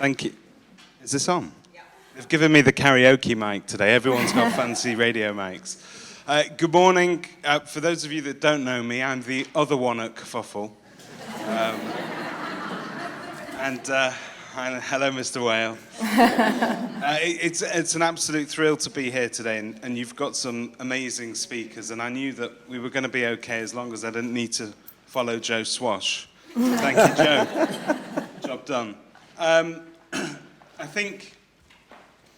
Thank you. Is this on? Yeah. They've given me the karaoke mic today. Everyone's got fancy radio mics. Good morning. For those of you that don't know me, I'm the other one at Kerfuffle. Hello, Mr. Whale. It's an absolute thrill to be here today, and you've got some amazing speakers, and I knew that we were going to be okay as long as I didn't need to follow Joe Swash. Thank you, Joe. Job done. I think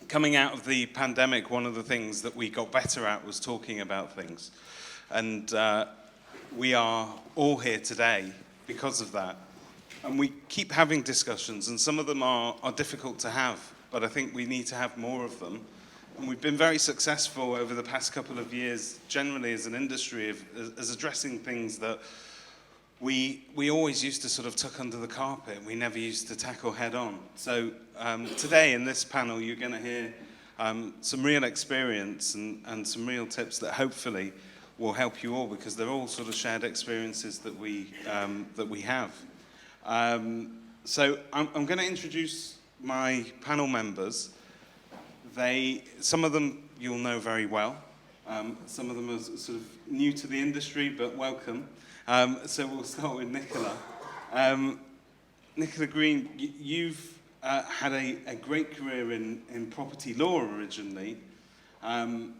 coming out of the pandemic, one of the things that we got better at was talking about things. And we are all here today because of that. And we keep having discussions, and some of them are difficult to have, but I think we need to have more of them. And we've been very successful over the past couple of years, generally as an industry, as addressing things that we always used to sort of tuck under the carpet. We never used to tackle head on. So today in this panel, you're going to hear some real experience and some real tips that hopefully will help you all, because they're all sort of shared experiences that we have. So I'm going to introduce my panel members. Some of them you'll know very well. Some of them are sort of new to the industry, but welcome. So we'll start with Nicola. Nicola Green, you've had a great career in property law originally, and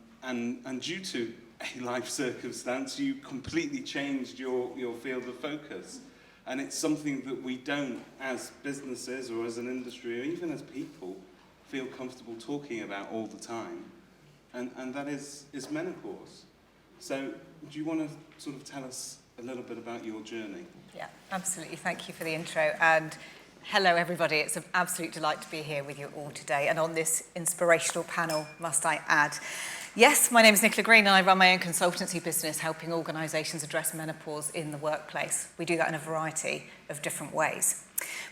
due to a life circumstance, you completely changed your field of focus. And it's something that we don't, as businesses or as an industry or even as people, feel comfortable talking about all the time. And that is menopause. So do you want to sort of tell us a little bit about your journey? Yeah, absolutely. Thank you for the intro. And hello, everybody. It's an absolute delight to be here with you all today and on this inspirational panel, must I add. Yes, my name is Nicola Green, and I run my own consultancy business helping organisations address menopause in the workplace. We do that in a variety of different ways.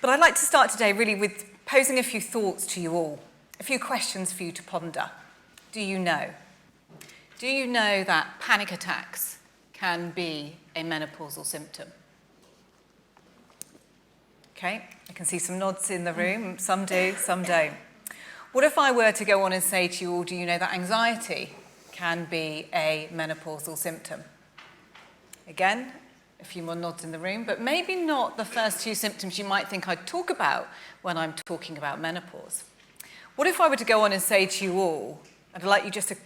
But I'd like to start today really with posing a few thoughts to you all, a few questions for you to ponder. Do you know? Do you know that panic attacks can be a menopausal symptom? Okay, I can see some nods in the room. Some do, some don't. What if I were to go on and say to you all, do you know that anxiety can be a menopausal symptom? Again, a few more nods in the room, but maybe not the first two symptoms you might think I'd talk about when I'm talking about menopause. What if I were to go on and say to you all, I'd like you just to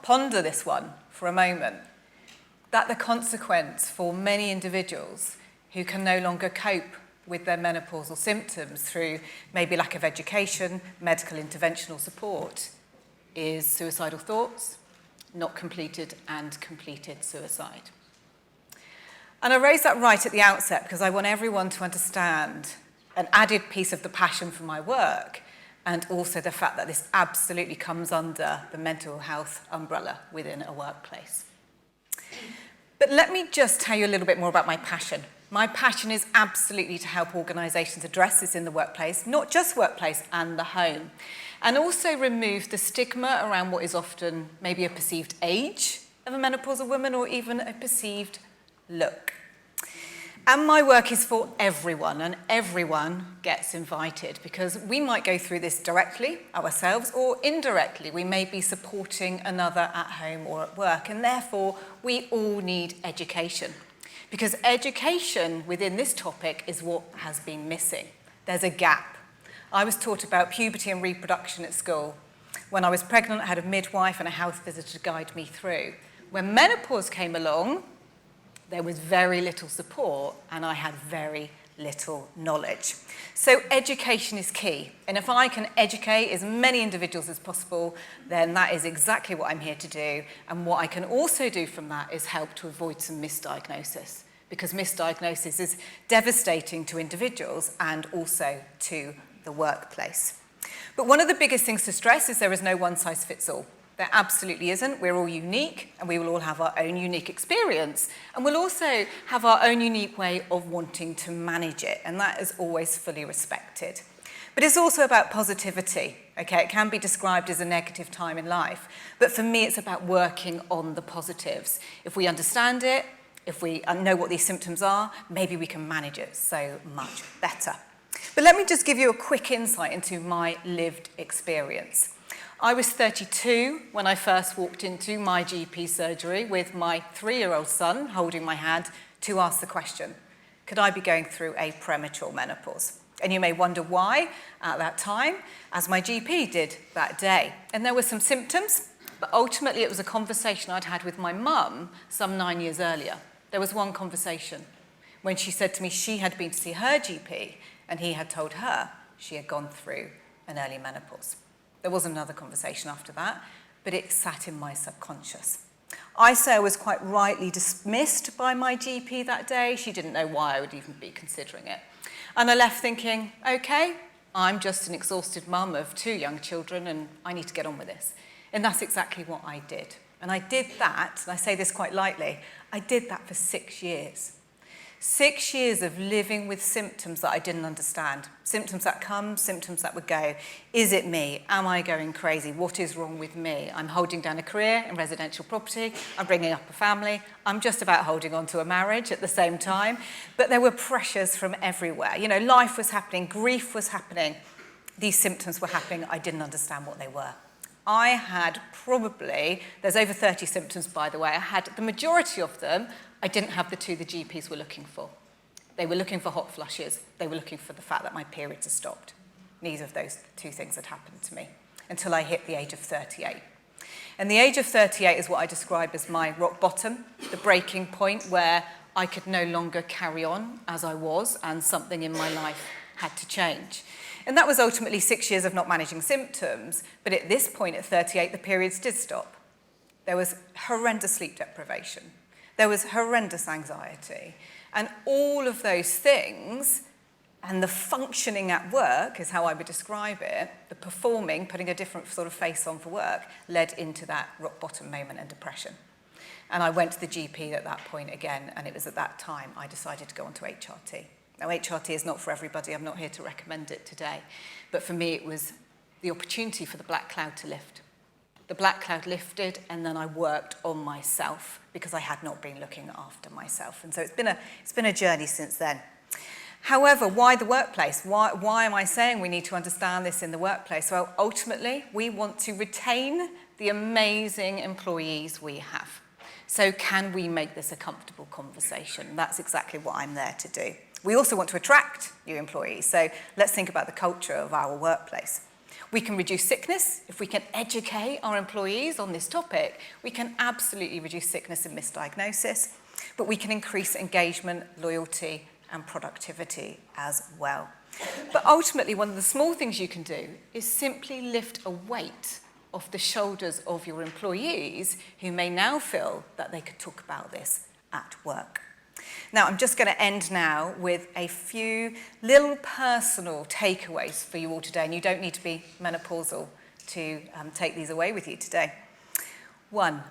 ponder this one for a moment, that the consequence for many individuals who can no longer cope with their menopausal symptoms through maybe lack of education, medical interventional support, is suicidal thoughts, not completed, and completed suicide. And I raise that right at the outset because I want everyone to understand an added piece of the passion for my work, and also the fact that this absolutely comes under the mental health umbrella within a workplace. But let me just tell you a little bit more about my passion. My passion is absolutely to help organisations address this in the workplace, not just workplace and the home, and also remove the stigma around what is often maybe a perceived age of a menopausal woman or even a perceived look. And my work is for everyone, and everyone gets invited, because we might go through this directly ourselves or indirectly. We may be supporting another at home or at work, and therefore we all need education. Because education within this topic is what has been missing. There's a gap. I was taught about puberty and reproduction at school. When I was pregnant, I had a midwife and a health visitor to guide me through. When menopause came along, there was very little support, and I had very little knowledge. So education is key. And if I can educate as many individuals as possible, then that is exactly what I'm here to do. And what I can also do from that is help to avoid some misdiagnosis, because misdiagnosis is devastating to individuals and also to the workplace. But one of the biggest things to stress is there is no one-size-fits-all. There absolutely isn't. We're all unique, and we will all have our own unique experience, and we'll also have our own unique way of wanting to manage it, and that is always fully respected. But it's also about positivity. Okay, it can be described as a negative time in life, but for me it's about working on the positives. If we understand it, if we know what these symptoms are, maybe we can manage it so much better. But let me just give you a quick insight into my lived experience. I was 32 when I first walked into my GP surgery with my 3-year-old son holding my hand to ask the question, could I be going through a premature menopause? And you may wonder why at that time, as my GP did that day. And there were some symptoms, but ultimately it was a conversation I'd had with my mum some 9 years earlier. There was one conversation when she said to me she had been to see her GP and he had told her she had gone through an early menopause. There was another conversation after that, but it sat in my subconscious. I say I was quite rightly dismissed by my GP that day. She didn't know why I would even be considering it. And I left thinking, okay, I'm just an exhausted mum of 2 young children and I need to get on with this. And that's exactly what I did. And I did that, and I say this quite lightly, I did that for 6 years. 6 years of living with symptoms that I didn't understand. Symptoms that come, symptoms that would go. Is it me? Am I going crazy? What is wrong with me? I'm holding down a career in residential property. I'm bringing up a family. I'm just about holding on to a marriage at the same time. But there were pressures from everywhere. You know, life was happening, grief was happening. These symptoms were happening. I didn't understand what they were. I had probably, there's over 30 symptoms, by the way. I had the majority of them. I didn't have the 2 the GPs were looking for. They were looking for hot flushes. They were looking for the fact that my periods had stopped. Neither of those 2 things had happened to me until I hit the age of 38. And the age of 38 is what I describe as my rock bottom, the breaking point where I could no longer carry on as I was and something in my life had to change. And that was ultimately 6 years of not managing symptoms, but at this point at 38, the periods did stop. There was horrendous sleep deprivation. There was horrendous anxiety. And all of those things, and the functioning at work is how I would describe it, the performing, putting a different sort of face on for work, led into that rock bottom moment and depression. And I went to the GP at that point again, and it was at that time I decided to go on to HRT. Now, HRT is not for everybody. I'm not here to recommend it today. But for me, it was the opportunity for the black cloud to lift. The black cloud lifted, and then I worked on myself because I had not been looking after myself. And so it's been a journey since then. However, why the workplace? Why am I saying we need to understand this in the workplace? Well, ultimately, we want to retain the amazing employees we have. So can we make this a comfortable conversation? That's exactly what I'm there to do. We also want to attract new employees. So let's think about the culture of our workplace. We can reduce sickness. If we can educate our employees on this topic, we can absolutely reduce sickness and misdiagnosis, but we can increase engagement, loyalty, and productivity as well. But ultimately, one of the small things you can do is simply lift a weight off the shoulders of your employees who may now feel that they could talk about this at work. Now, I'm just going to end now with a few little personal takeaways for you all today, and you don't need to be menopausal to take these away with you today. 1,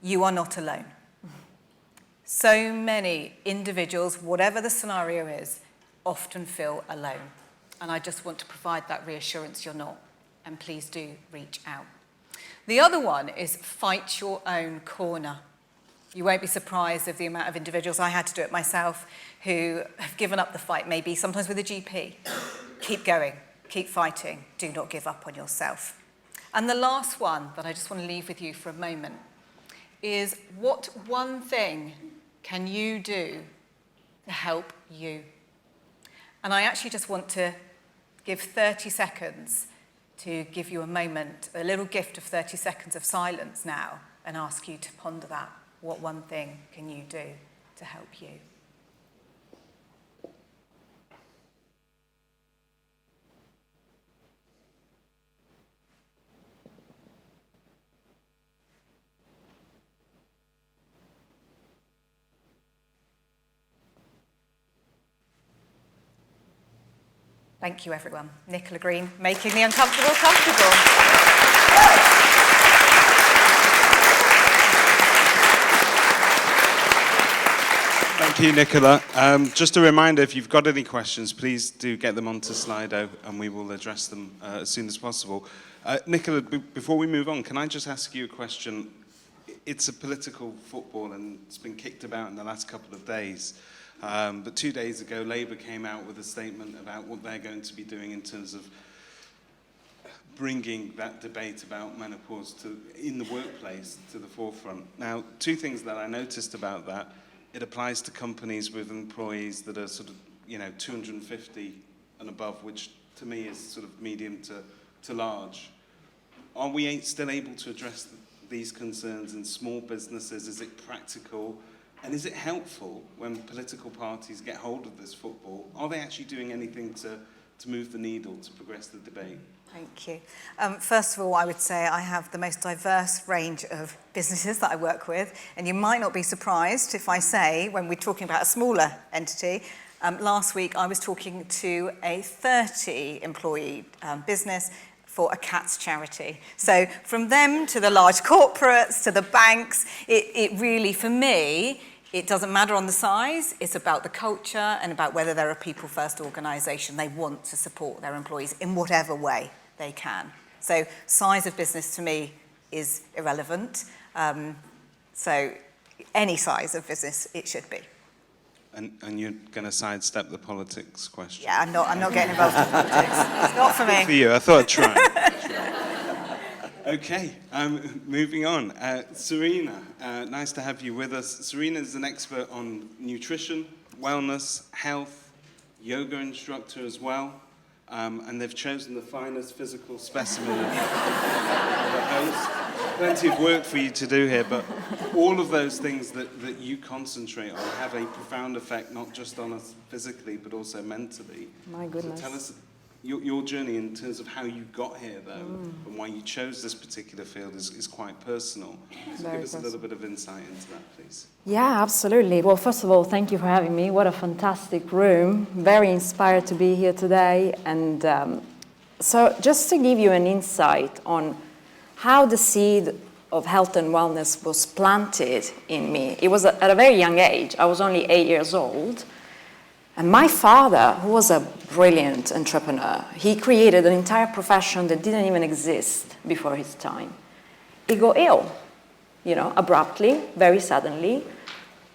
you are not alone. So many individuals, whatever the scenario is, often feel alone. And I just want to provide that reassurance you're not, and please do reach out. The other one is fight your own corner. You won't be surprised of the amount of individuals, I had to do it myself, who have given up the fight, maybe sometimes with a GP. Keep going, keep fighting, do not give up on yourself. And the last one that I just want to leave with you for a moment is, what one thing can you do to help you? And I actually just want to give 30 seconds to give you a moment, a little gift of 30 seconds of silence now, and ask you to ponder that. What one thing can you do to help you? Thank you, everyone. Nicola Green, making the uncomfortable comfortable. Thank you, Nicola. Just a reminder, if you've got any questions, please do get them onto Slido and we will address them as soon as possible. Nicola, before we move on, can I just ask you a question? It's a political football and it's been kicked about in the last couple of days. But 2 days ago, Labour came out with a statement about what they're going to be doing in terms of bringing that debate about menopause in the workplace to the forefront. Now, two things that I noticed about that: it applies to companies with employees that are sort of, 250 and above, which to me is sort of medium to large. Are we still able to address these concerns in small businesses? Is it practical? And is it helpful when political parties get hold of this football? Are they actually doing anything to move the needle, to progress the debate? Thank you. First of all, I would say I have the most diverse range of businesses that I work with, and you might not be surprised if I say, when we're talking about a smaller entity, last week I was talking to a 30-employee business for a cat's charity. So from them to the large corporates, to the banks, it really, for me, it doesn't matter on the size. It's about the culture and about whether they're a people-first organisation. They want to support their employees in whatever way they can. So size of business to me is irrelevant. So any size of business, it should be. And you're going to sidestep the politics question? Yeah, I'm not getting involved in politics. It's not for me. For you, I thought I'd try. Okay, moving on. Serena, nice to have you with us. Serena is an expert on nutrition, wellness, health, yoga instructor as well. And they've chosen the finest physical specimen of a host. Plenty of work for you to do here, but all of those things that you concentrate on have a profound effect, not just on us physically, but also mentally. My goodness. So tell us your journey in terms of how you got here, though, and why you chose this particular field is quite personal. So give us a little bit of insight into that, please. Yeah, absolutely. Well, first of all, thank you for having me. What a fantastic room. Very inspired to be here today. And so just to give you an insight on how the seed of health and wellness was planted in me. It was at a very young age. I was only 8 years old. And my father, who was a brilliant entrepreneur, he created an entire profession that didn't even exist before his time. He got ill, abruptly, very suddenly.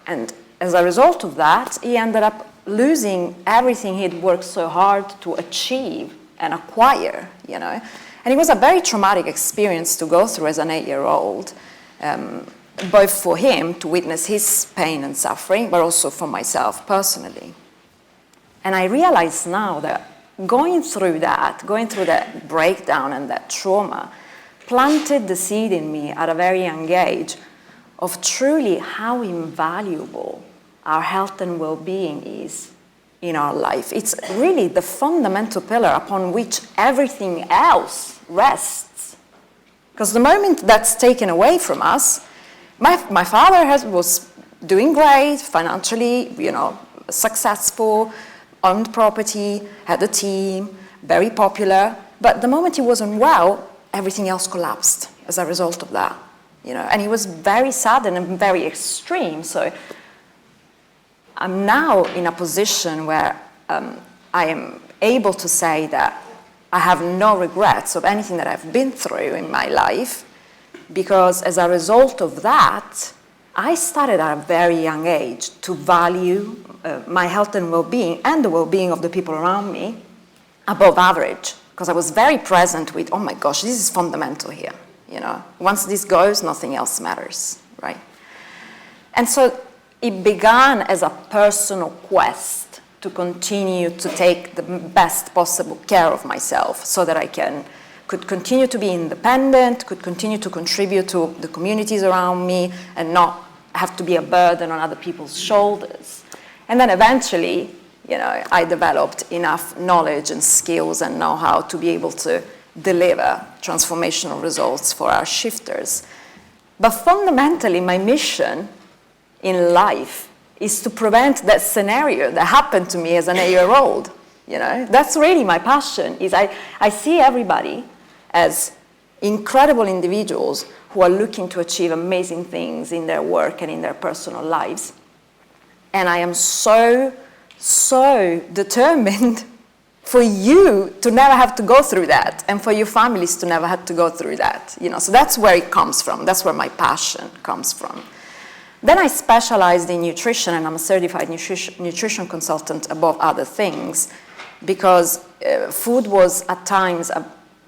And as a result of that, he ended up losing everything he'd worked so hard to achieve and acquire, And it was a very traumatic experience to go through as an 8-year-old, both for him to witness his pain and suffering, but also for myself personally. And I realize now that going through that breakdown and that trauma planted the seed in me at a very young age of truly how invaluable our health and well-being is in our life. It's really the fundamental pillar upon which everything else rests. Because the moment that's taken away from us, my father was doing great, financially, successful, owned property, had a team, very popular. But the moment he wasn't well, everything else collapsed as a result of that. And he was very sudden and very extreme. So I'm now in a position where I am able to say that I have no regrets of anything that I've been through in my life, because as a result of that, I started at a very young age to value my health and well-being and the well-being of the people around me above average, because I was very present with, oh my gosh, this is fundamental here. Once this goes, nothing else matters, right? And so it began as a personal quest to continue to take the best possible care of myself so that I could continue to be independent, could continue to contribute to the communities around me and not have to be a burden on other people's shoulders. And then eventually, I developed enough knowledge and skills and know-how to be able to deliver transformational results for our shifters. But fundamentally, my mission in life is to prevent that scenario that happened to me as an 8-year-old. That's really my passion. I see everybody as incredible individuals who are looking to achieve amazing things in their work and in their personal lives. And I am so determined for you to never have to go through that, and for your families to never have to go through that. So that's where it comes from. That's where my passion comes from. Then I specialized in nutrition, and I'm a certified nutrition consultant above other things, because food was at times a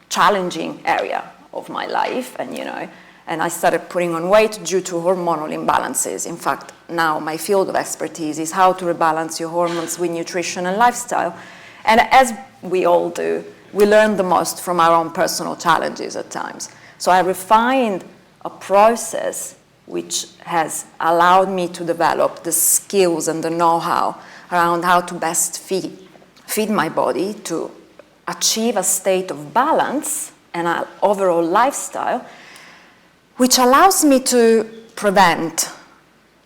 challenging area of my life, and I started putting on weight due to hormonal imbalances. In fact, now my field of expertise is how to rebalance your hormones with nutrition and lifestyle. And as we all do, we learn the most from our own personal challenges at times. So I refined a process which has allowed me to develop the skills and the know-how around how to best feed my body to achieve a state of balance and an overall lifestyle, which allows me to prevent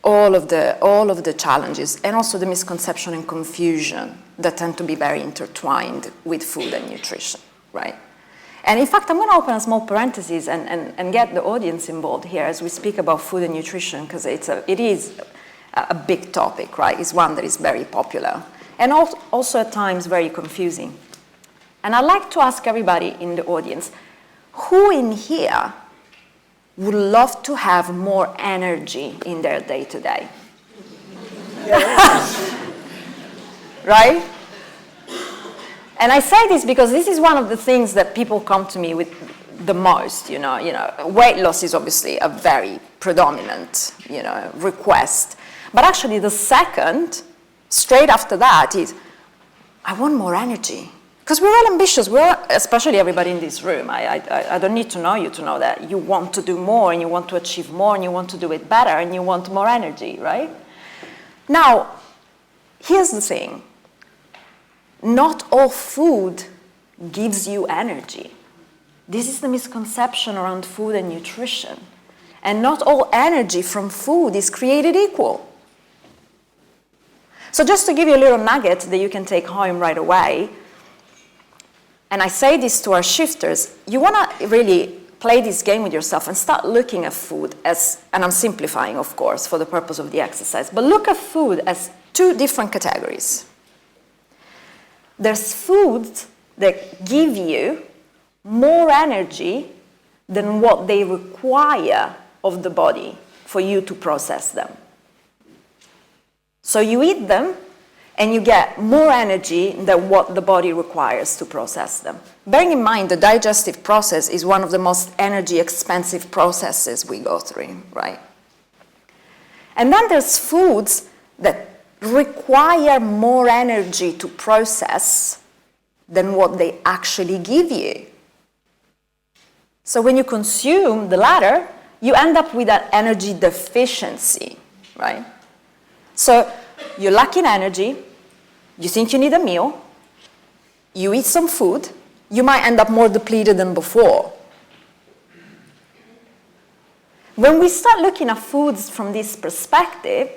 all of the challenges and also the misconception and confusion that tend to be very intertwined with food and nutrition, right? And in fact, I'm going to open a small parenthesis and get the audience involved here as we speak about food and nutrition, because it is a big topic, right? It's one that is very popular and also at times very confusing. And I'd like to ask everybody in the audience, who in here would love to have more energy in their day-to-day? Right? And I say this because this is one of the things that people come to me with the most, Weight loss is obviously a very predominant, request. But actually the second, straight after that, is, I want more energy. Because we're all ambitious, especially everybody in this room. I don't need to know you to know that you want to do more, and you want to achieve more, and you want to do it better, and you want more energy, right? Now, here's the thing. Not all food gives you energy. This is the misconception around food and nutrition. And not all energy from food is created equal. So just to give you a little nugget that you can take home right away, and I say this to our shifters, you want to really play this game with yourself and start looking at food as, and I'm simplifying, of course, for the purpose of the exercise, but look at food as two different categories. There's foods that give you more energy than what they require of the body for you to process them. So you eat them, and you get more energy than what the body requires to process them. Bearing in mind, the digestive process is one of the most energy expensive processes we go through, right? And then there's foods that require more energy to process than what they actually give you. So when you consume the latter, you end up with an energy deficiency, right? So you're lacking energy, you think you need a meal, you eat some food, you might end up more depleted than before. When we start looking at foods from this perspective,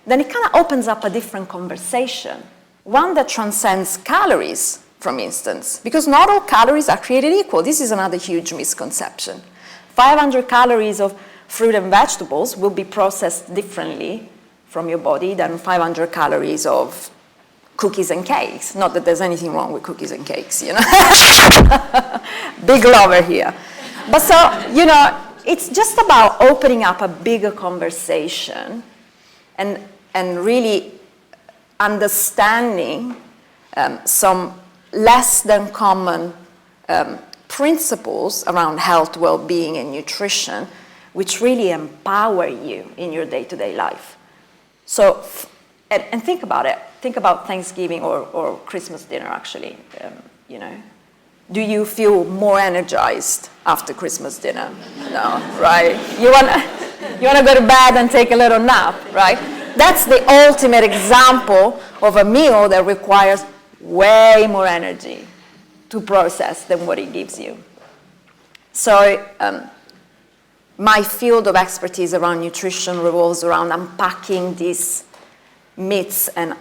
then it kind of opens up a different conversation, one that transcends calories, for instance, because not all calories are created equal. This is another huge misconception. 500 calories of fruit and vegetables will be processed differently from your body than 500 calories of cookies and cakes. Not that there's anything wrong with cookies and cakes, Big lover here. But so, it's just about opening up a bigger conversation and really understanding some less than common principles around health, well-being, and nutrition, which really empower you in your day-to-day life. So, and think about it. Think about Thanksgiving or Christmas dinner, actually. Do you feel more energized after Christmas dinner? No, right? You wanna go to bed and take a little nap, right? That's the ultimate example of a meal that requires way more energy to process than what it gives you. So my field of expertise around nutrition revolves around unpacking these myths and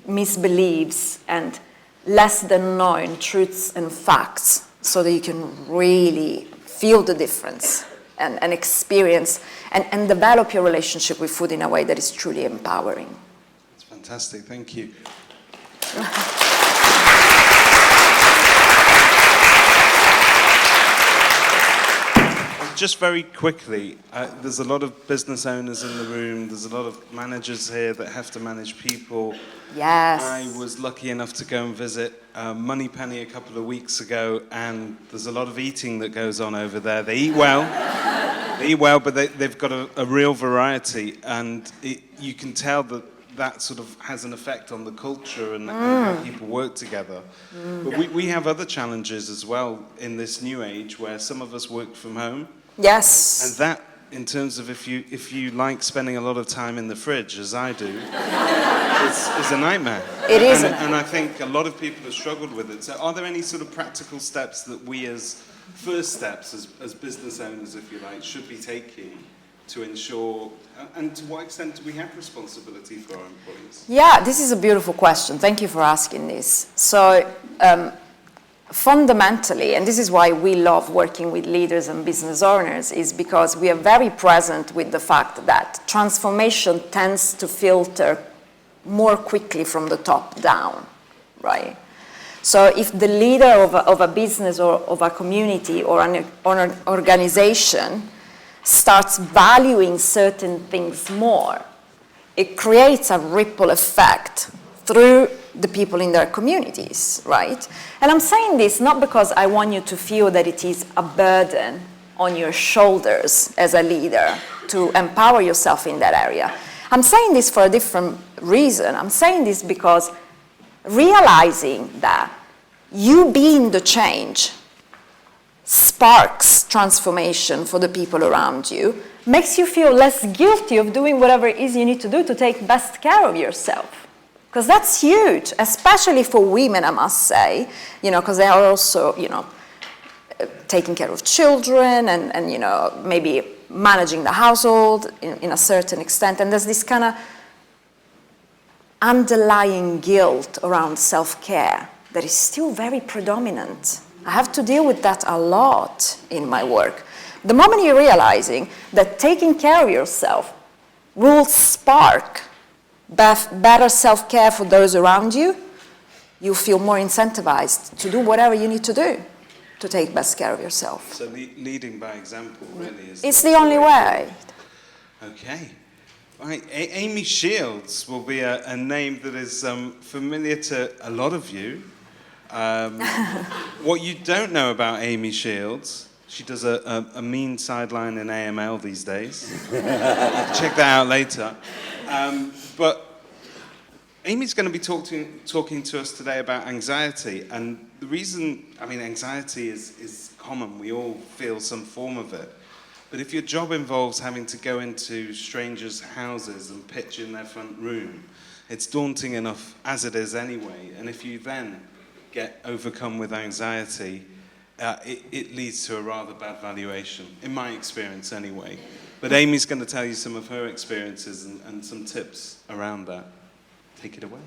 misbeliefs and less than known truths and facts so that you can really feel the difference and experience and develop your relationship with food in a way that is truly empowering. That's fantastic, thank you. just very quickly, there's a lot of business owners in the room. There's a lot of managers here that have to manage people. Yes. I was lucky enough to go and visit Moneypenny a couple of weeks ago, and there's a lot of eating that goes on over there. They eat well. They eat well, but they've got a real variety, and you can tell that sort of has an effect on the culture and how people work together. But we have other challenges as well in this new age where some of us work from home. Yes. And that, in terms of if you like spending a lot of time in the fridge, as I do, is a nightmare. It is. And I think a lot of people have struggled with it. So are there any sort of practical steps that we as first steps, as business owners, if you like, should be taking to ensure, and to what extent do we have responsibility for our employees? Yeah, this is a beautiful question. Thank you for asking this. So fundamentally, and this is why we love working with leaders and business owners, is because we are very present with the fact that transformation tends to filter more quickly from the top down, right? So if the leader of a business or of a community or an organization starts valuing certain things more, it creates a ripple effect through the people in their communities, right? And I'm saying this not because I want you to feel that it is a burden on your shoulders as a leader to empower yourself in that area. I'm saying this for a different reason. I'm saying this because realizing that you being the change sparks transformation for the people around you, makes you feel less guilty of doing whatever it is you need to do to take best care of yourself. Because that's huge, especially for women, I must say, because they are also, taking care of children and maybe managing the household in a certain extent. And there's this kind of underlying guilt around self-care that is still very predominant. I have to deal with that a lot in my work. The moment you're realizing that taking care of yourself will spark better self-care for those around you, you feel more incentivized to do whatever you need to do to take best care of yourself. So leading by example really is... It's the only way. Okay. Right. Amy Shields will be a name that is familiar to a lot of you. What you don't know about Amy Shields, she does a mean sideline in AML these days. Check that out later. But Amy's going to be talking to us today about anxiety. And the reason, anxiety is common. We all feel some form of it. But if your job involves having to go into strangers' houses and pitch in their front room, it's daunting enough as it is anyway. And if you then get overcome with anxiety, it leads to a rather bad valuation, in my experience anyway. But Amy's going to tell you some of her experiences and some tips around that. Take it away.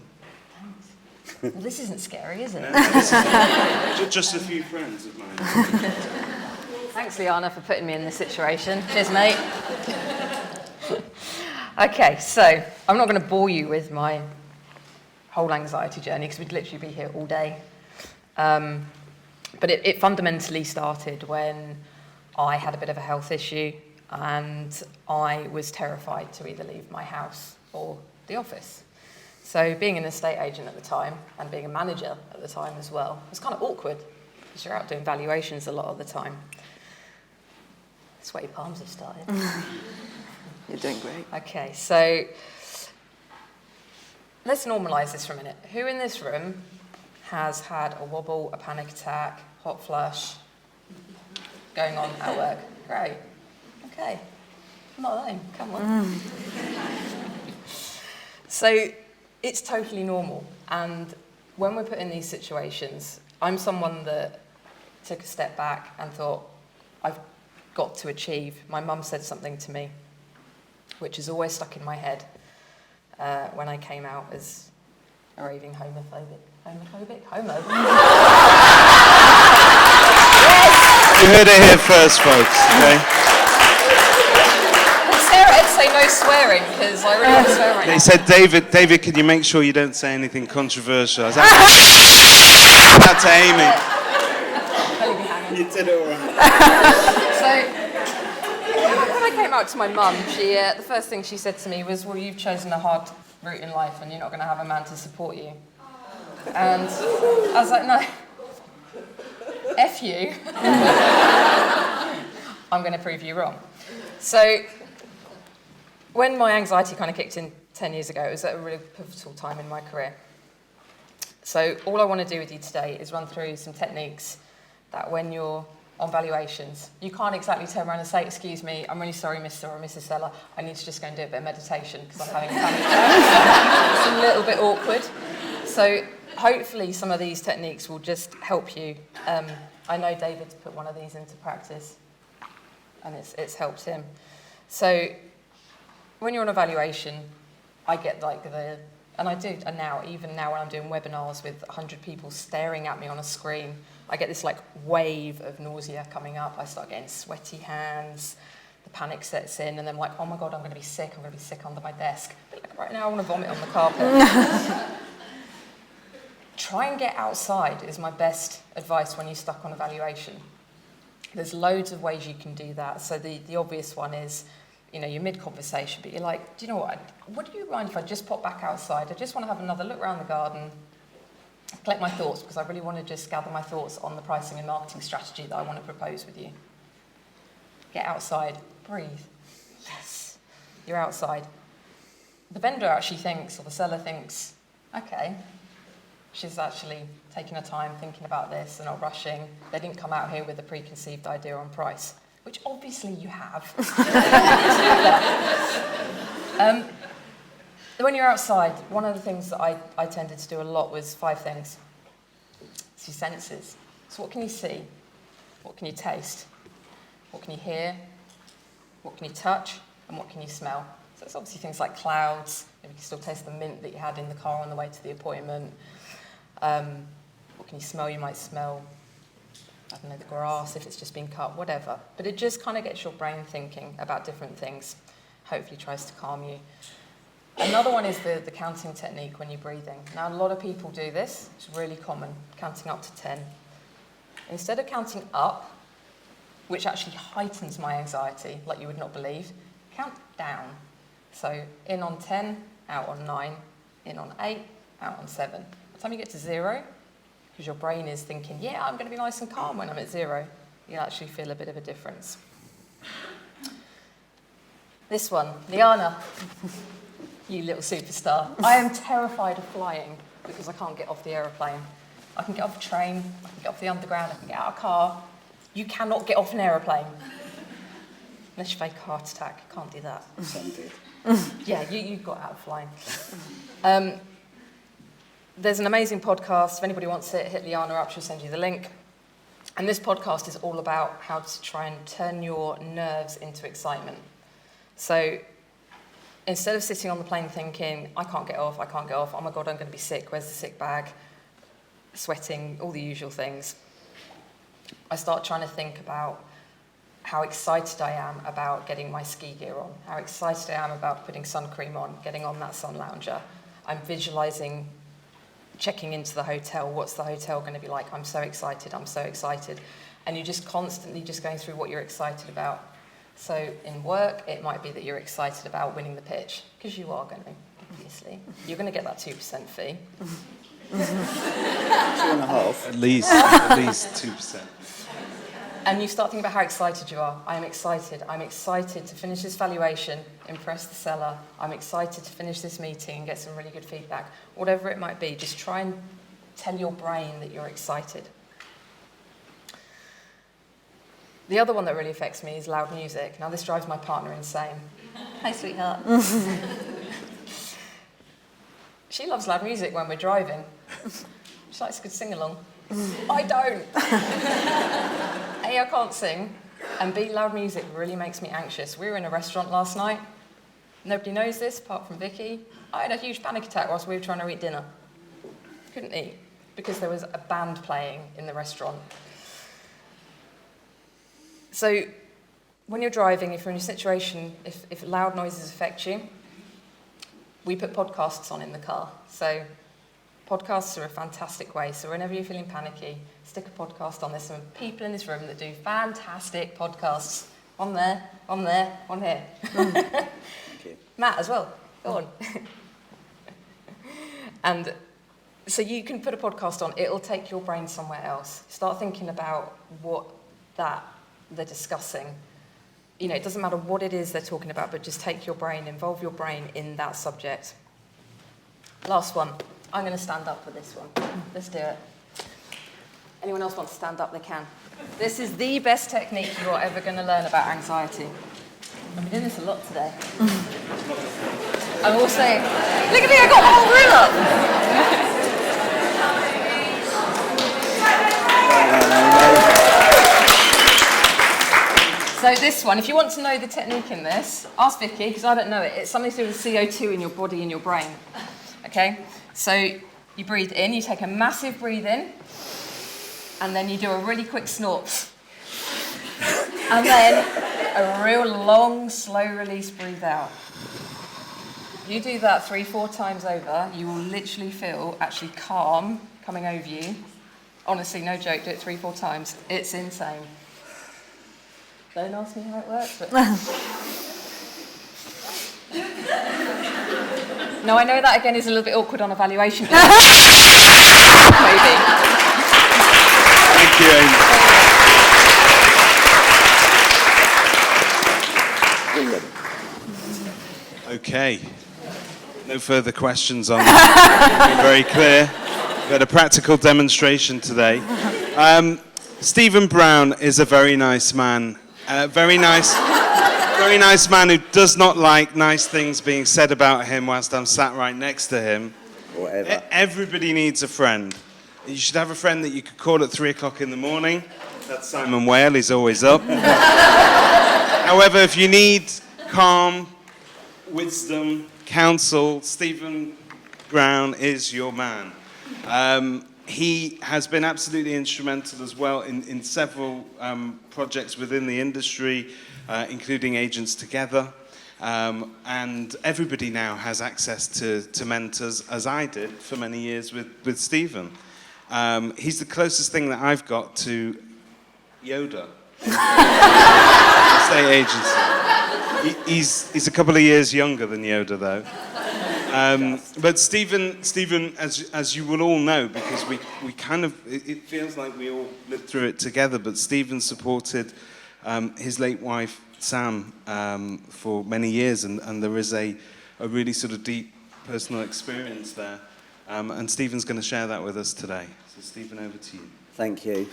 Thanks. Well, this isn't scary, is it? No, this is just a few friends of mine. Thanks, Liana, for putting me in this situation. Cheers, mate. Okay, so I'm not going to bore you with my whole anxiety journey because we'd literally be here all day. But it fundamentally started when I had a bit of a health issue and I was terrified to either leave my house or the office. So being an estate agent at the time and being a manager at the time as well was kind of awkward because you're out doing valuations a lot of the time. Sweaty palms have started. You're doing great. Okay, so let's normalise this for a minute. Who in this room has had a wobble, a panic attack, hot flush going on at work? Great. Okay. I'm not alone. Come on. So it's totally normal. And when we're put in these situations, I'm someone that took a step back and thought, I've got to achieve. My mum said something to me, which is always stuck in my head when I came out as a raving homophobic. Homo. You heard it here first, folks, okay? Sarah had say no swearing, because I really want to swear right now. They said, David, can you make sure you don't say anything controversial? I was like, that's to Amy. You did it all right. came out to my mum, the first thing she said to me was, well, you've chosen a hard route in life and you're not going to have a man to support you. And I was like, no, F you. I'm going to prove you wrong. So when my anxiety kind of kicked in 10 years ago, it was at a really pivotal time in my career. So all I want to do with you today is run through some techniques that when you're on valuations, you can't exactly turn around and say, excuse me, I'm really sorry, Mr. or Mrs. Seller, I need to just go and do a bit of meditation because I'm having a panic attack. It's a little bit awkward. So hopefully some of these techniques will just help you. I know David's put one of these into practice and it's helped him. So when you're on evaluation, I get like and I do, and even now when I'm doing webinars with 100 people staring at me on a screen, I get this like wave of nausea coming up. I start getting sweaty hands, the panic sets in, and then I'm like, oh my God, I'm going to be sick under my desk. But like right now I want to vomit on the carpet. Try and get outside is my best advice when you're stuck on evaluation. There's loads of ways you can do that. So the obvious one is, you're mid-conversation, but you're like, do you know what do you mind if I just pop back outside? I just want to have another look around the garden, collect my thoughts, because I really want to just gather my thoughts on the pricing and marketing strategy that I want to propose with you. Get outside, breathe. Yes, you're outside. The vendor actually thinks, or the seller thinks, okay, she's actually taking her time thinking about this and not rushing. They didn't come out here with a preconceived idea on price, which obviously you have. When you're outside, one of the things that I tended to do a lot was 5 things. It's your senses. So what can you see? What can you taste? What can you hear? What can you touch? And what can you smell? So it's obviously things like clouds. Maybe you can still taste the mint that you had in the car on the way to the appointment. What can you smell? You might smell, I don't know, the grass, if it's just been cut, whatever. But it just kind of gets your brain thinking about different things. Hopefully tries to calm you. Another one is the counting technique when you're breathing. Now, a lot of people do this. It's really common, counting up to 10. Instead of counting up, which actually heightens my anxiety, like you would not believe, count down. So in on 10, out on 9, in on 8, out on 7. By the time you get to 0, because your brain is thinking, yeah, I'm going to be nice and calm when I'm at 0, you'll actually feel a bit of a difference. This one, Liana, you little superstar. I am terrified of flying because I can't get off the aeroplane. I can get off a train, I can get off the underground, I can get out of a car. You cannot get off an aeroplane. Unless you fake a heart attack, you can't do that. Yeah, you got out of flying. There's an amazing podcast. If anybody wants it, hit Liana up, she'll send you the link. And this podcast is all about how to try and turn your nerves into excitement. So instead of sitting on the plane thinking, I can't get off, oh my God, I'm going to be sick, where's the sick bag? Sweating, all the usual things. I start trying to think about how excited I am about getting my ski gear on, how excited I am about putting sun cream on, getting on that sun lounger. I'm visualizing checking into the hotel. What's the hotel going to be like? I'm so excited. And you're just constantly just going through what you're excited about. So in work, it might be that you're excited about winning the pitch, because you are going to, obviously. You're going to get that 2% fee. 2.5. At least 2%. And you start thinking about how excited you are. I'm excited to finish this valuation, impress the seller. I'm excited to finish this meeting and get some really good feedback. Whatever it might be, just try and tell your brain that you're excited. The other one that really affects me is loud music. Now, this drives my partner insane. Hi, sweetheart. She loves loud music when we're driving. She likes a good sing-along. I don't. A, I can't sing, and B, loud music really makes me anxious. We were in a restaurant last night. Nobody knows this, apart from Vicky. I had a huge panic attack whilst we were trying to eat dinner. Couldn't eat, because there was a band playing in the restaurant. So when you're driving, if you're in a situation, if loud noises affect you, we put podcasts on in the car. So podcasts are a fantastic way. So whenever you're feeling panicky, stick a podcast on. There's some people in this room that do fantastic podcasts. on there, on here. Matt as well, go on. And so you can put a podcast on, it'll take your brain somewhere else. Start thinking about what they're discussing. You know, it doesn't matter what it is they're talking about, but just take your brain, involve your brain in that subject. Last one. I'm going to stand up for this one. Let's do it. Anyone else want to stand up? They can. This is the best technique you're ever going to learn about anxiety. I've been doing this a lot today. I'm also... Look at me, I got the whole room up! So this one, if you want to know the technique in this, ask Vicky, because I don't know it. It's something to do with CO2 in your body and your brain. Okay? So you breathe in, you take a massive breathe in, and then you do a really quick snort. And then a real long, slow release breathe out. You do that 3-4 times over, you will literally feel actually calm coming over you. Honestly, no joke, do it 3-4 times. It's insane. Don't ask me how it works, but... No, I know that again is a little bit awkward on evaluation. Maybe. Thank you, Amy. Okay. No further questions on that. Very clear. We had a practical demonstration today. Stephen Brown is a very nice man. Very nice man who does not like nice things being said about him whilst I'm sat right next to him. Whatever. Everybody needs a friend. You should have a friend that you could call at 3 o'clock in the morning. That's Simon Whale, he's always up. However, if you need calm, wisdom, counsel, Stephen Brown is your man. He has been absolutely instrumental as well in several projects within the industry, including Agents Together. And everybody now has access to mentors, as I did for many years with Stephen. He's the closest thing that I've got to Yoda. Estate agency. He's a couple of years younger than Yoda, though. But Stephen, as you will all know, because we kind of, it feels like we all lived through it together, but Stephen supported his late wife, Sam, for many years, and there is a really sort of deep personal experience there. And Stephen's going to share that with us today. So Stephen, over to you. Thank you.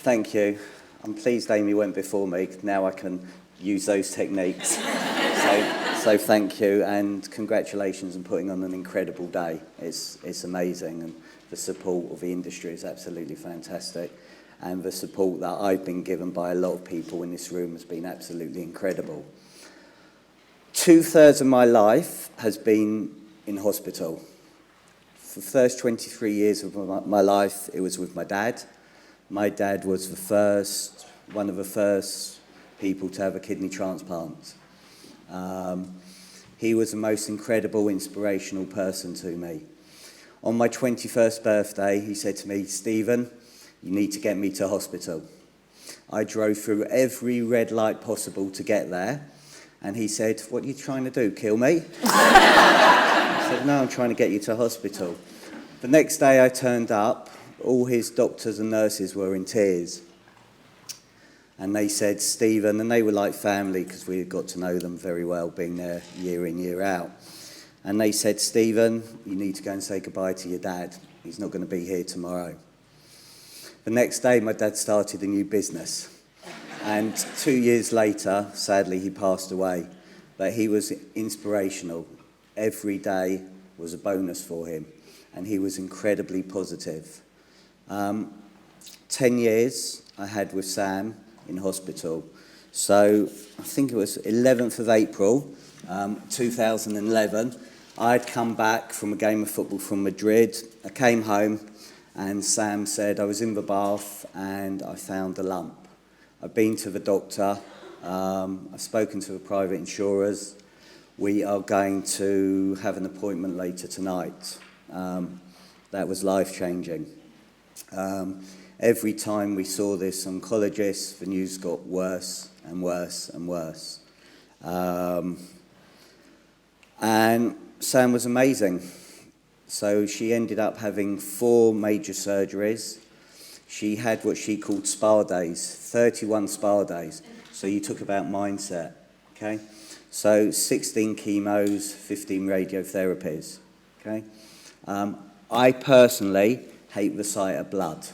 Thank you. I'm pleased Amy went before me. Now I can use those techniques. So thank you, and congratulations on putting on an incredible day. It's amazing, and the support of the industry is absolutely fantastic. And the support that I've been given by a lot of people in this room has been absolutely incredible. 2/3 of my life has been in hospital. For the first 23 years of my life, it was with my dad. My dad was one of the first people to have a kidney transplant. He was the most incredible, inspirational person to me. On my 21st birthday, he said to me, "Stephen, you need to get me to hospital." I drove through every red light possible to get there, and he said, "What are you trying to do, kill me?" I said, "No, I'm trying to get you to hospital." The next day I turned up, all his doctors and nurses were in tears. And they said, "Stephen," and they were like family because we had got to know them very well, being there year in, year out. And they said, "Stephen, you need to go and say goodbye to your dad. He's not going to be here tomorrow." The next day, my dad started a new business. And 2 years later, sadly, he passed away. But he was inspirational. Every day was a bonus for him. And he was incredibly positive. 10 years I had with Sam in hospital. So I think it was 11th of April, 2011. I'd come back from a game of football from Madrid. I came home and Sam said I was in the bath and I found a lump. I've been to the doctor. I've spoken to the private insurers. We are going to have an appointment later tonight. that was life-changing. Every time we saw this oncologist, the news got worse and worse and worse. And Sam was amazing. So she ended up having 4 major surgeries. She had what she called spa days, 31 spa days. So you talk about mindset, okay? So 16 chemos, 15 radiotherapies, okay? I personally hate the sight of blood,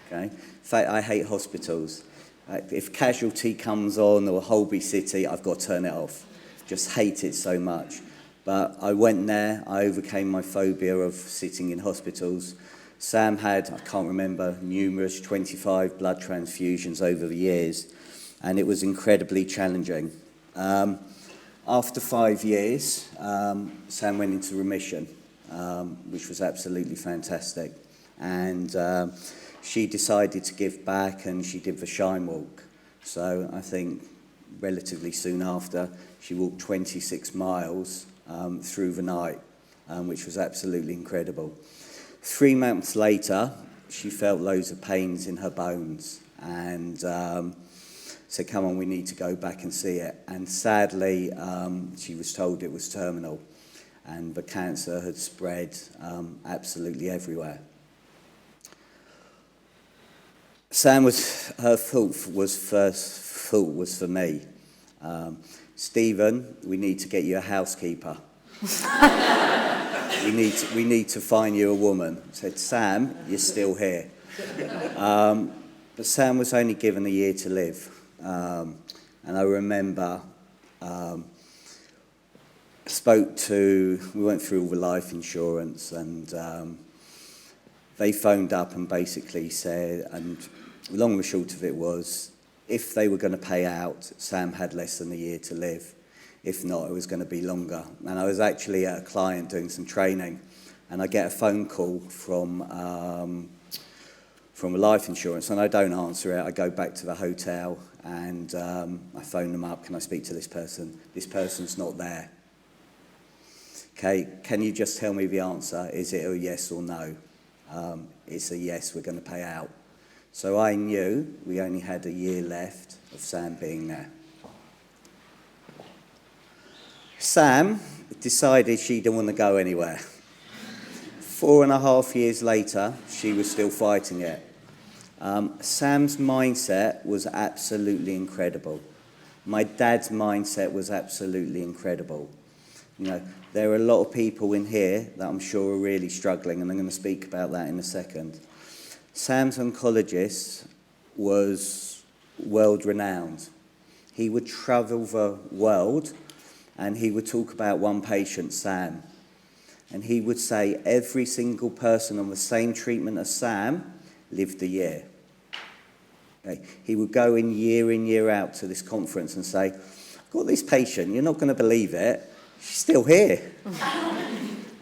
okay? In fact, I hate hospitals. If Casualty comes on or Holby City, I've got to turn it off. Just hate it so much. But I went there, I overcame my phobia of sitting in hospitals. Sam had, I can't remember, numerous 25 blood transfusions over the years, and it was incredibly challenging. After 5 years, Sam went into remission, which was absolutely fantastic. And she decided to give back, and she did the Shine Walk. So I think relatively soon after, she walked 26 miles through the night, which was absolutely incredible. 3 months later, she felt loads of pains in her bones, and said, come on, we need to go back and see it. And sadly, she was told it was terminal, and the cancer had spread absolutely everywhere. Her thought was for me, Stephen, we need to get you a housekeeper. we need to find you a woman. I said, Sam, you're still here. But Sam was only given a year to live. And I remember we went through all the life insurance, and they phoned up and basically said, and the long and short of it was, if they were going to pay out, Sam had less than a year to live. If not, it was going to be longer. And I was actually at a client doing some training, and I get a phone call from a life insurance, and I don't answer it. I go back to the hotel, and I phone them up. Can I speak to this person? This person's not there. Okay, can you just tell me the answer? Is it a yes or no? It's a yes, we're going to pay out. So I knew we only had a year left of Sam being there. Sam decided she didn't want to go anywhere. 4.5 years later, she was still fighting it. Sam's mindset was absolutely incredible. My dad's mindset was absolutely incredible. You know, there are a lot of people in here that I'm sure are really struggling, and I'm going to speak about that in a second. Sam's oncologist was world-renowned. He would travel the world, and he would talk about one patient, Sam. And he would say every single person on the same treatment as Sam lived a year. Okay. He would go in, year out to this conference and say, I've got this patient, you're not going to believe it, she's still here.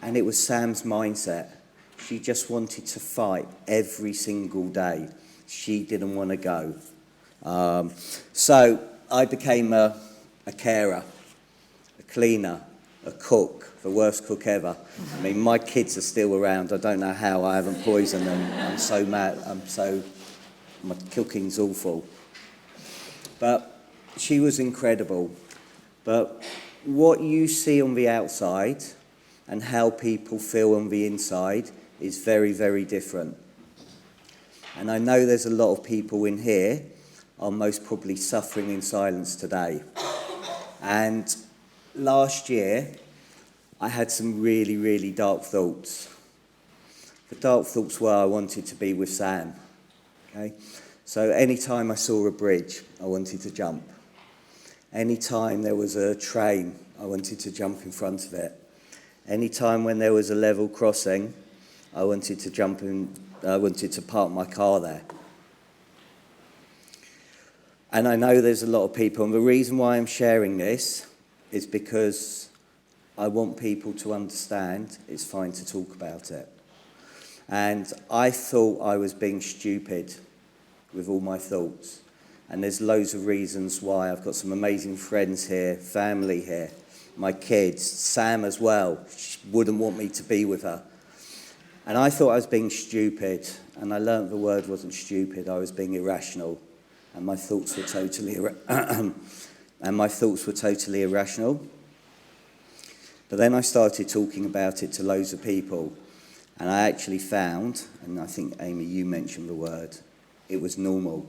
And it was Sam's mindset. She just wanted to fight every single day. She didn't want to go. So I became a carer, a cleaner, a cook, the worst cook ever. I mean, my kids are still around. I don't know how I haven't poisoned them. I'm so mad. My cooking's awful. But she was incredible. But what you see on the outside and how people feel on the inside is very, very different. And I know there's a lot of people in here are most probably suffering in silence today. And last year, I had some really, really dark thoughts. The dark thoughts were I wanted to be with Sam. Okay? So anytime I saw a bridge, I wanted to jump. Anytime there was a train, I wanted to jump in front of it. Anytime when there was a level crossing, I wanted to jump in, I wanted to park my car there. And I know there's a lot of people, and the reason why I'm sharing this is because I want people to understand it's fine to talk about it. And I thought I was being stupid with all my thoughts. And there's loads of reasons why. I've got some amazing friends here, family here, my kids, Sam as well. She wouldn't want me to be with her. And I thought I was being stupid, and I learnt the word wasn't stupid, I was being irrational, and my thoughts were totally irrational. But then I started talking about it to loads of people, and I actually found, and I think, Amy, you mentioned the word, it was normal.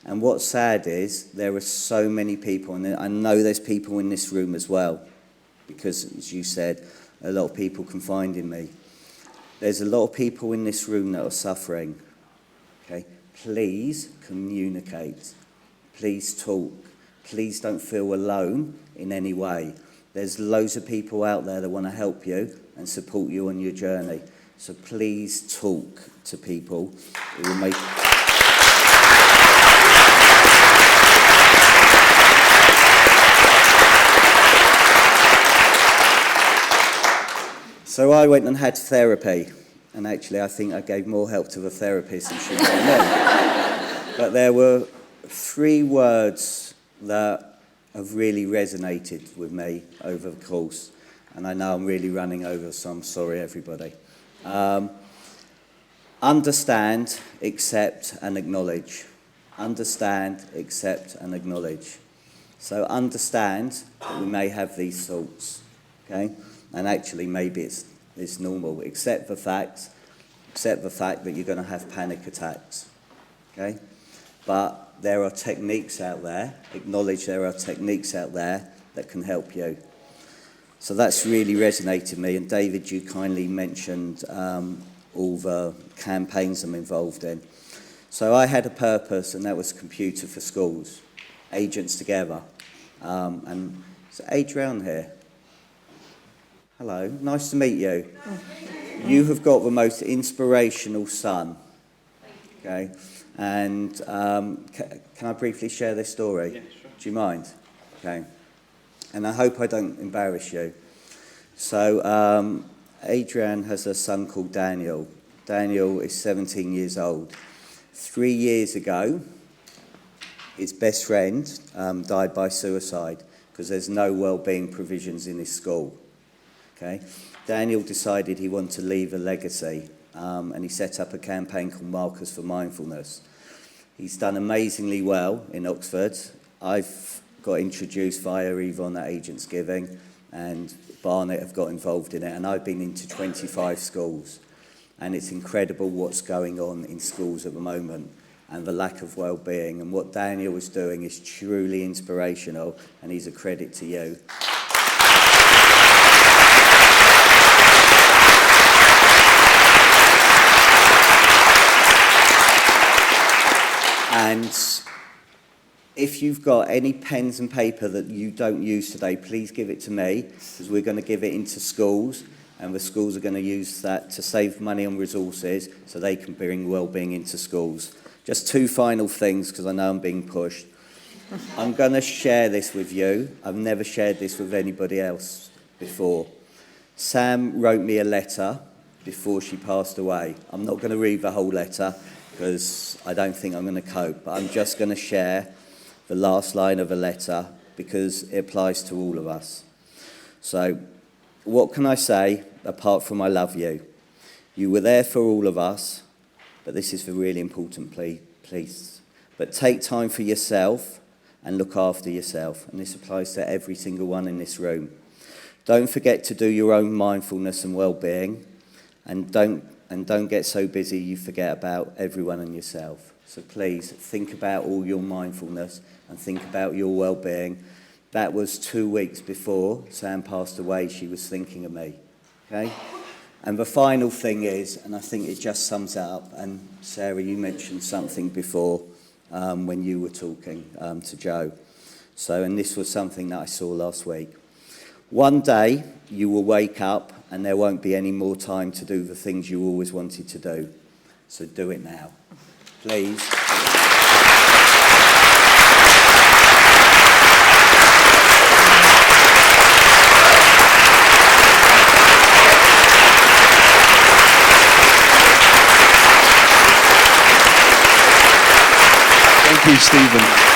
And what's sad is there are so many people, and I know there's people in this room as well, because, as you said, a lot of people confide in me. There's a lot of people in this room that are suffering. Okay? Please communicate. Please talk. Please don't feel alone in any way. There's loads of people out there that want to help you and support you on your journey. So please talk to people. It will make... So I went and had therapy, and actually I think I gave more help to the therapist than she gave me. But there were 3 words that have really resonated with me over the course, and I know I'm really running over, so I'm sorry, everybody. Understand, accept, and acknowledge. Understand, accept, and acknowledge. So understand that we may have these thoughts, okay? And actually, maybe it's normal. Accept the fact that you're going to have panic attacks, okay? But there are techniques out there. Acknowledge there are techniques out there that can help you. So that's really resonated with me. And David, you kindly mentioned all the campaigns I'm involved in. So I had a purpose, and that was Computer for Schools, Agents Together. And is Adrian here? Hello, nice to meet you. You have got the most inspirational son, okay? And can I briefly share this story? Yeah, sure. Do you mind? Okay. And I hope I don't embarrass you. So Adrian has a son called Daniel. Daniel is 17 years old. 3 years ago, his best friend died by suicide because there's no well-being provisions in his school. Okay. Daniel decided he wanted to leave a legacy, and he set up a campaign called Markers for Mindfulness. He's done amazingly well in Oxford. I've got introduced via Yvonne at Agents Giving, and Barnet have got involved in it, and I've been into 25 schools. And it's incredible what's going on in schools at the moment and the lack of well-being. And what Daniel is doing is truly inspirational, and he's a credit to you. And if you've got any pens and paper that you don't use today, please give it to me, because we're going to give it into schools, and the schools are going to use that to save money on resources so they can bring well-being into schools. Just 2 final things, because I know I'm being pushed. I'm going to share this with you. I've never shared this with anybody else before. Sam wrote me a letter before she passed away. I'm not going to read the whole letter, because I don't think I'm going to cope, but I'm just going to share the last line of a letter because it applies to all of us. So, what can I say apart from I love you? You were there for all of us, but this is the really important please. But take time for yourself and look after yourself, and this applies to every single one in this room. Don't forget to do your own mindfulness and well-being, and don't get so busy you forget about everyone and yourself. So please think about all your mindfulness and think about your well-being. That was 2 weeks before Sam passed away. She was thinking of me. Okay? And the final thing is, and I think it just sums it up, and Sarah, you mentioned something before when you were talking to Joe. So, and this was something that I saw last week. One day you will wake up and there won't be any more time to do the things you always wanted to do. So do it now. Please. Thank you, Stephen.